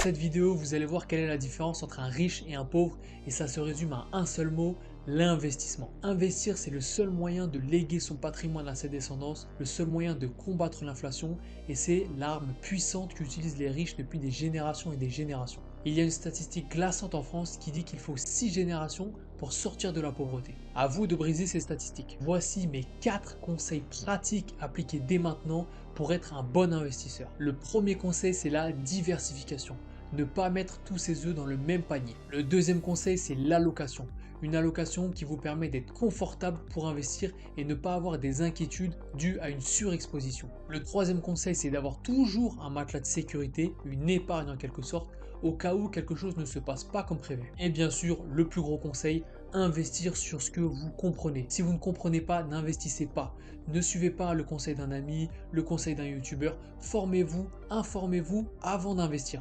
cette vidéo, vous allez voir quelle est la différence entre un riche et un pauvre et ça se résume à un seul mot, l'investissement. Investir, c'est le seul moyen de léguer son patrimoine à ses descendants, le seul moyen de combattre l'inflation et c'est l'arme puissante qu'utilisent les riches depuis des générations et des générations. Il y a une statistique glaçante en France qui dit qu'il faut 6 générations pour sortir de la pauvreté. À vous de briser ces statistiques. Voici mes 4 conseils pratiques appliqués dès maintenant pour être un bon investisseur. Le premier conseil, c'est la diversification. Ne pas mettre tous ses œufs dans le même panier. Le deuxième conseil, c'est l'allocation. Une allocation qui vous permet d'être confortable pour investir et ne pas avoir des inquiétudes dues à une surexposition. Le troisième conseil, c'est d'avoir toujours un matelas de sécurité, une épargne en quelque sorte, au cas où quelque chose ne se passe pas comme prévu. Et bien sûr, le plus gros conseil, investir sur ce que vous comprenez. Si vous ne comprenez pas, n'investissez pas. Ne suivez pas le conseil d'un ami, le conseil d'un youtubeur. Formez-vous, informez-vous avant d'investir.